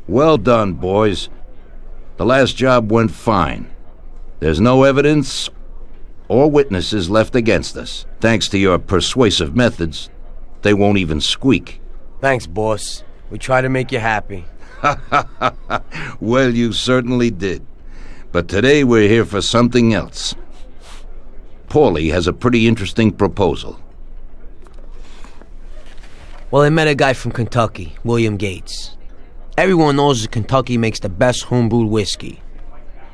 Well done, boys. The last job went fine. There's no evidence or witnesses left against us. Thanks to your persuasive methods, they won't even squeak. Thanks, boss. We try to make you happy. Well, you certainly did. But today we're here for something else. Paulie has a pretty interesting proposal. Well, I met a guy from Kentucky, William Gates. Everyone knows that Kentucky makes the best homebrewed whiskey.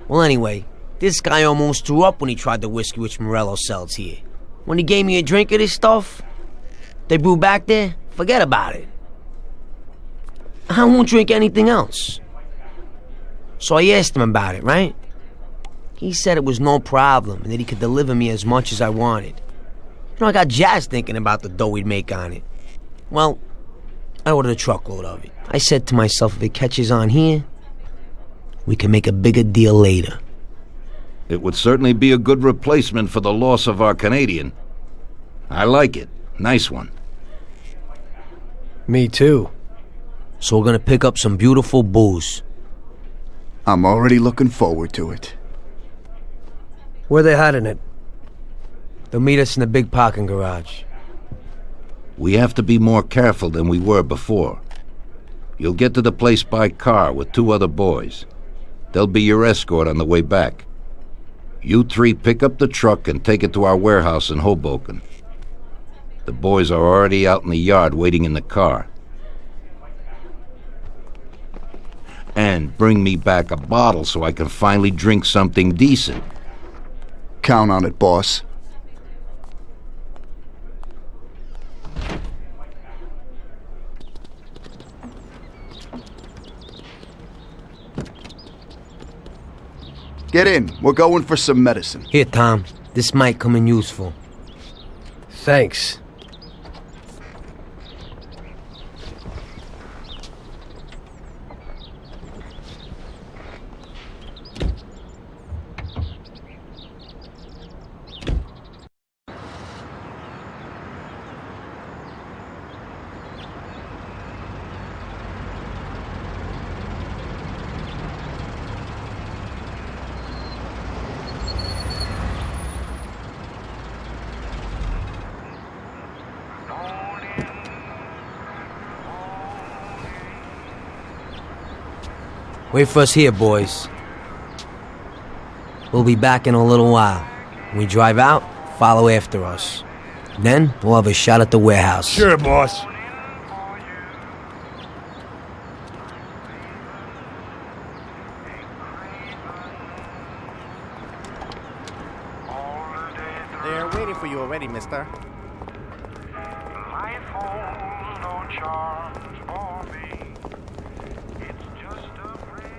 Well, anyway, this guy almost threw up when he tried the whiskey which Morello sells here. When he gave me a drink of this stuff they brew back there, forget about it. I won't drink anything else. So I asked him about it, right? He said it was no problem and that he could deliver me as much as I wanted. I got jazzed thinking about the dough we'd make on it. Well, I ordered a truckload of it. I said to myself, if it catches on here, we can make a bigger deal later. It would certainly be a good replacement for the loss of our Canadian. I like it. Nice one. Me too. So we're gonna pick up some beautiful booze. I'm already looking forward to it. Where they hiding it? They'll meet us in the big parking garage. We have to be more careful than we were before. You'll get to the place by car with 2 other boys. They'll be your escort on the way back. You 3 pick up the truck and take it to our warehouse in Hoboken. The boys are already out in the yard waiting in the car. And bring me back a bottle so I can finally drink something decent. Count on it, boss. Get in. We're going for some medicine. Here, Tom. This might come in useful. Thanks. Wait for us here, boys. We'll be back in a little while. When we drive out, follow after us. Then, we'll have a shot at the warehouse. Sure, boss. They're waiting for you already, mister. Life holds no charms for me. It's just a brilliant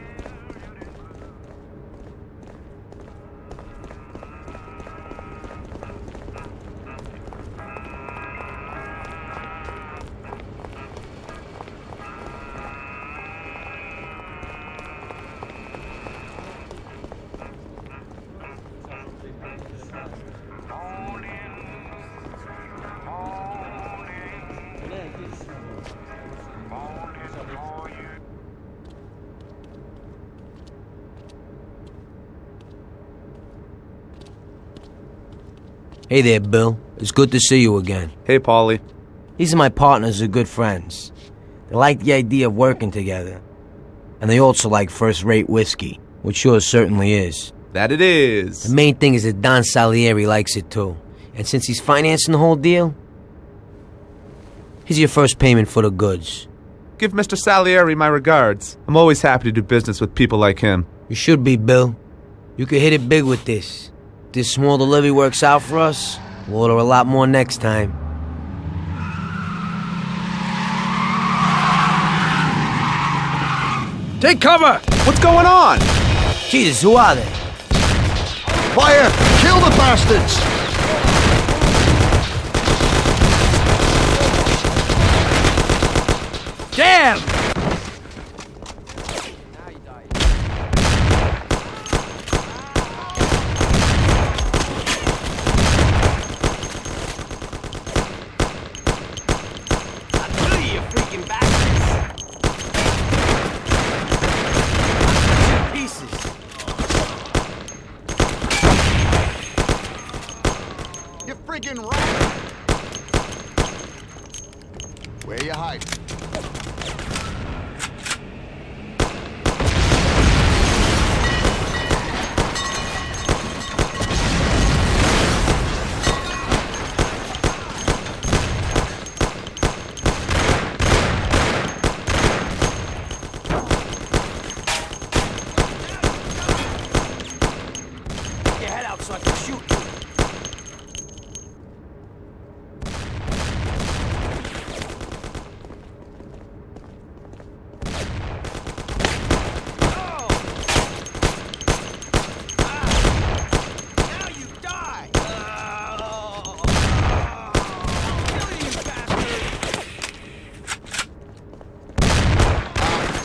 Hey there, Bill. It's good to see you again. Hey, Paulie. These are my partners who are good friends. They like the idea of working together. And they also like first-rate whiskey, which yours certainly is. That it is. The main thing is that Don Salieri likes it too. And since he's financing the whole deal, here's your first payment for the goods. Give Mr. Salieri my regards. I'm always happy to do business with people like him. You should be, Bill. You could hit it big with this. If this small delivery works out for us, we'll order a lot more next time. Take cover! What's going on? Jesus, who are they? Fire! Kill the bastards! Damn! Where you hiding? Get your head out so I can shoot you.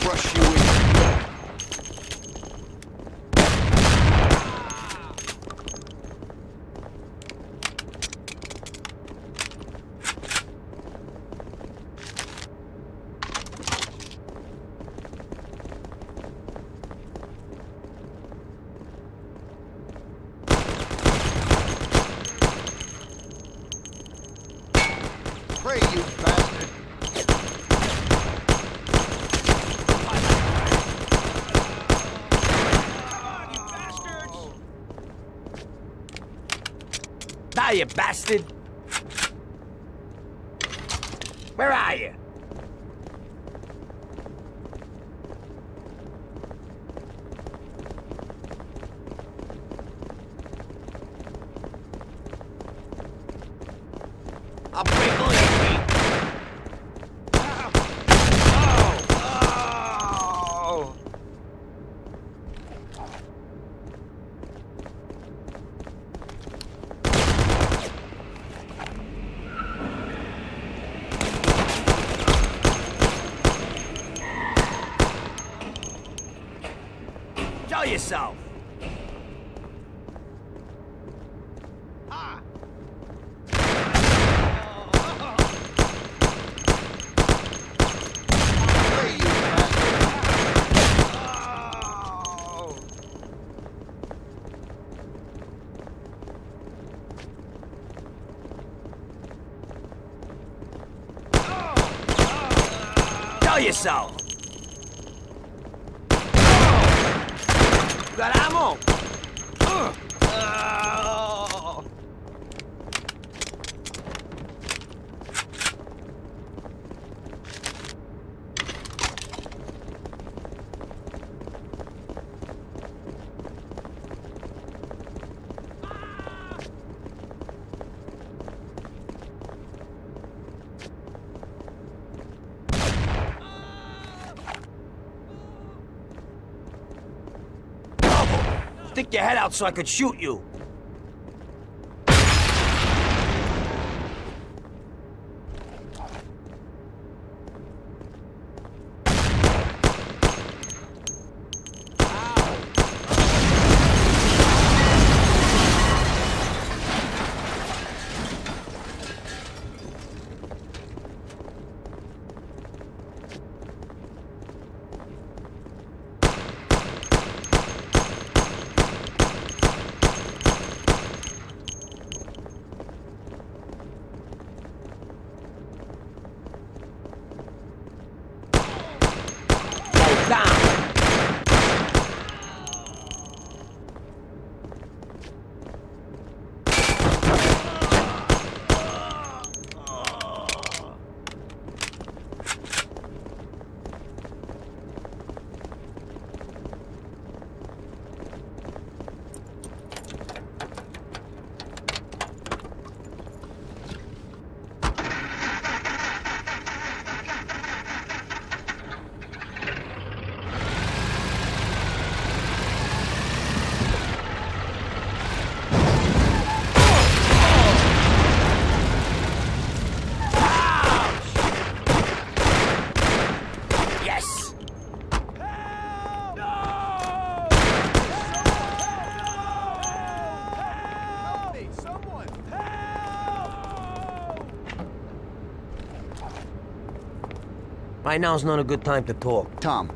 Crush you in. Pray, you bastard. Die, you bastard! Where are you? I'll break all your feet! Oh! Show yourself! Pray, you bastard. Show yourself! You got ammo? Stick your head out so I could shoot you. Down. Right now's not a good time to talk. Tom,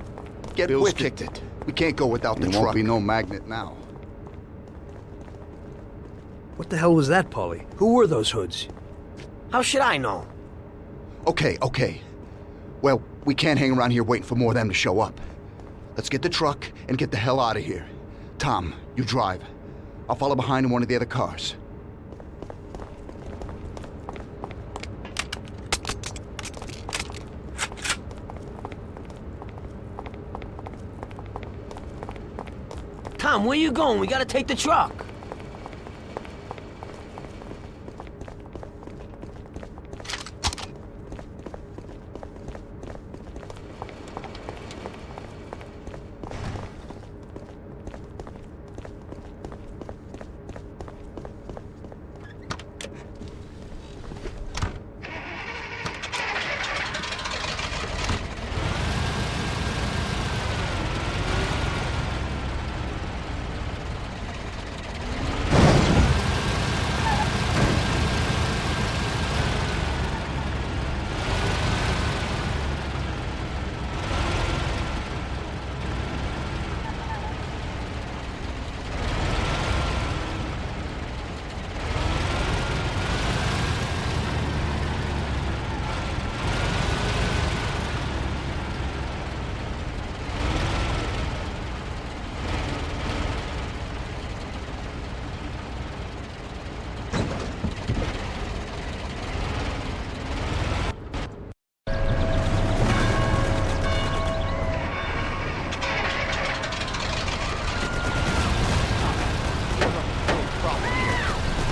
get Bill's with kicked it. We can't go without the There truck. won't be no magnet now. What the hell was that, Paulie? Who were those hoods? How should I know? Okay. Well, we can't hang around here waiting for more of them to show up. Let's get the truck and get the hell out of here. Tom, you drive. I'll follow behind in one of the other cars. Tom, where you going? We gotta take the truck.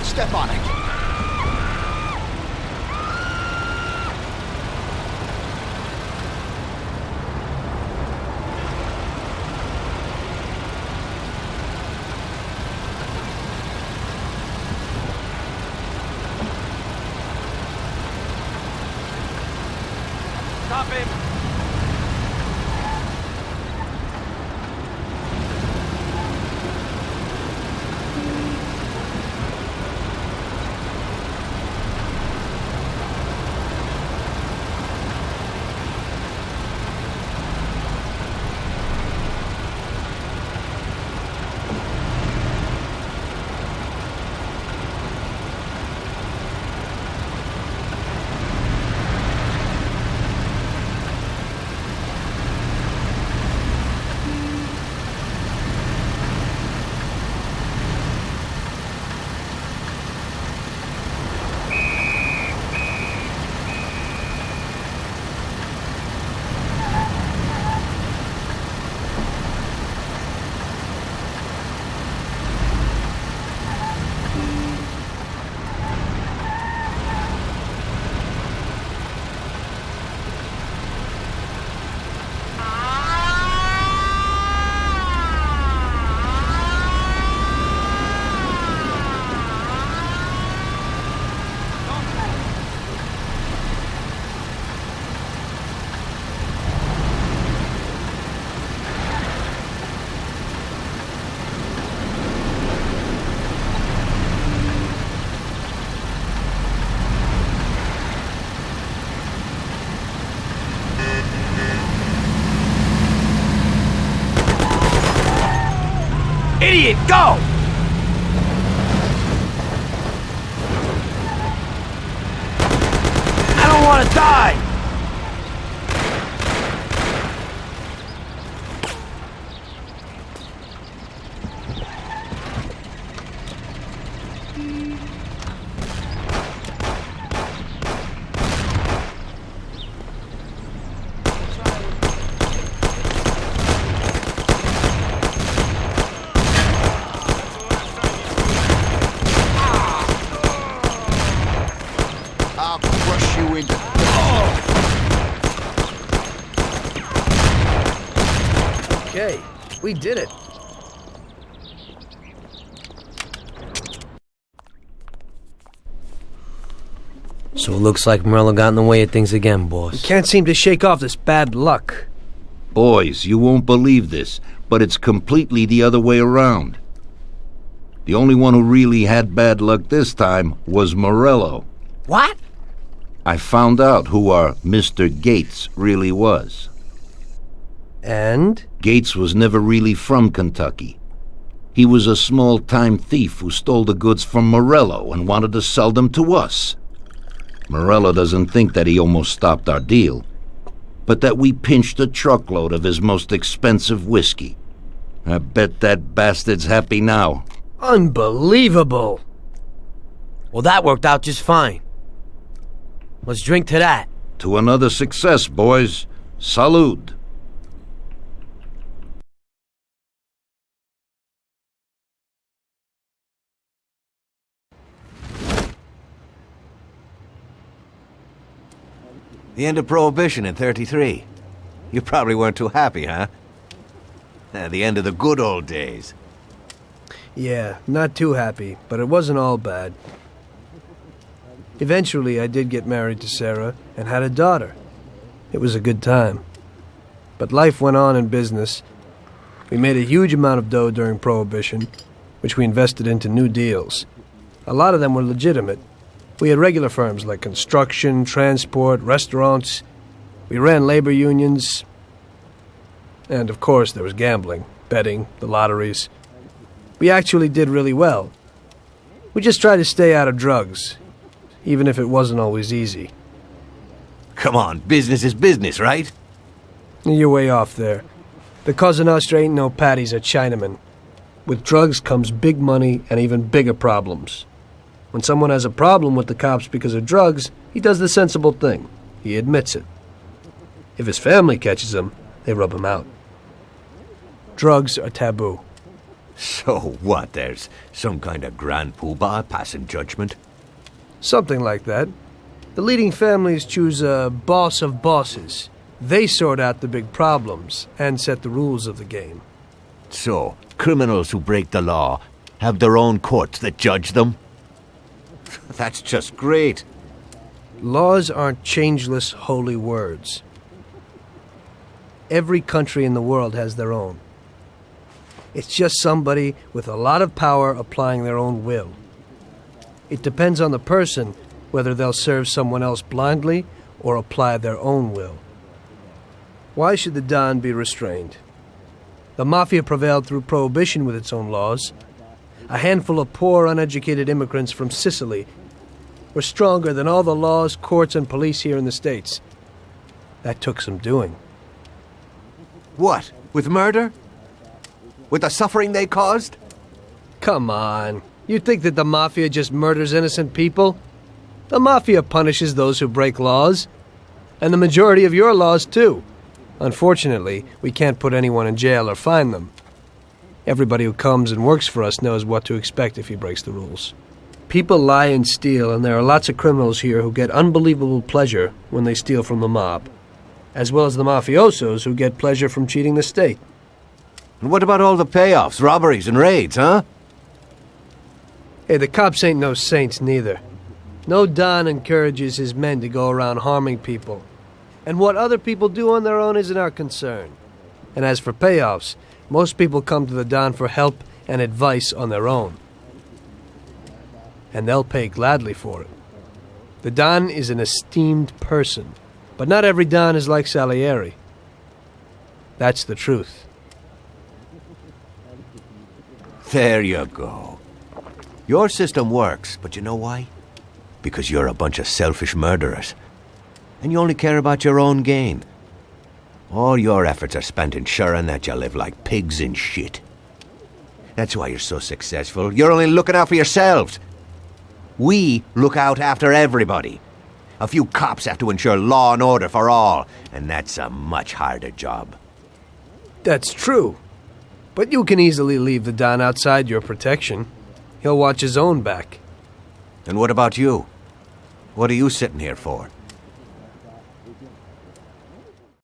Step on it. Stop him! Idiot, go! I don't want to die! I'll crush you into... Okay, we did it. So it looks like Morello got in the way of things again, boss. Can't seem to shake off this bad luck. Boys, you won't believe this, but it's completely the other way around. The only one who really had bad luck this time was Morello. What? I found out who our Mr. Gates really was. And? Gates was never really from Kentucky. He was a small-time thief who stole the goods from Morello and wanted to sell them to us. Morello doesn't think that he almost stopped our deal, but that we pinched a truckload of his most expensive whiskey. I bet that bastard's happy now. Unbelievable! Well, that worked out just fine. Let's drink to that. To another success, boys. Salud. The end of Prohibition in 33. You probably weren't too happy, huh? The end of the good old days. Yeah, not too happy, but it wasn't all bad. Eventually, I did get married to Sarah and had a daughter. It was a good time. But life went on in business. We made a huge amount of dough during Prohibition, which we invested into new deals. A lot of them were legitimate. We had regular firms like construction, transport, restaurants. We ran labor unions. And of course, there was gambling, betting, the lotteries. We actually did really well. We just tried to stay out of drugs, even if it wasn't always easy. Come on, business is business, right? You're way off there. The Cosa Nostra ain't no patties or Chinamen. With drugs comes big money and even bigger problems. When someone has a problem with the cops because of drugs, he does the sensible thing. He admits it. If his family catches him, they rub him out. Drugs are taboo. So what, there's some kind of grand poobah passing judgment? Something like that. The leading families choose a boss of bosses. They sort out the big problems and set the rules of the game. So, criminals who break the law have their own courts that judge them? That's just great. Laws aren't changeless holy words. Every country in the world has their own. It's just somebody with a lot of power applying their own will. It depends on the person whether they'll serve someone else blindly or apply their own will. Why should the Don be restrained? The Mafia prevailed through Prohibition with its own laws. A handful of poor, uneducated immigrants from Sicily were stronger than all the laws, courts, and police here in the States. That took some doing. What, with murder? With the suffering they caused? Come on. You think that the Mafia just murders innocent people? The Mafia punishes those who break laws. And the majority of your laws, too. Unfortunately, we can't put anyone in jail or fine them. Everybody who comes and works for us knows what to expect if he breaks the rules. People lie and steal, and there are lots of criminals here who get unbelievable pleasure when they steal from the mob, as well as the mafiosos who get pleasure from cheating the state. And what about all the payoffs, robberies, and raids, huh? Hey, the cops ain't no saints neither. No Don encourages his men to go around harming people. And what other people do on their own isn't our concern. And as for payoffs, most people come to the Don for help and advice on their own. And they'll pay gladly for it. The Don is an esteemed person, but not every Don is like Salieri. That's the truth. There you go. Your system works, but you know why? Because you're a bunch of selfish murderers. And you only care about your own gain. All your efforts are spent ensuring that you live like pigs in shit. That's why you're so successful. You're only looking out for yourselves. We look out after everybody. A few cops have to ensure law and order for all, and that's a much harder job. That's true. But you can easily leave the Don outside your protection. He'll watch his own back. And what about you? What are you sitting here for?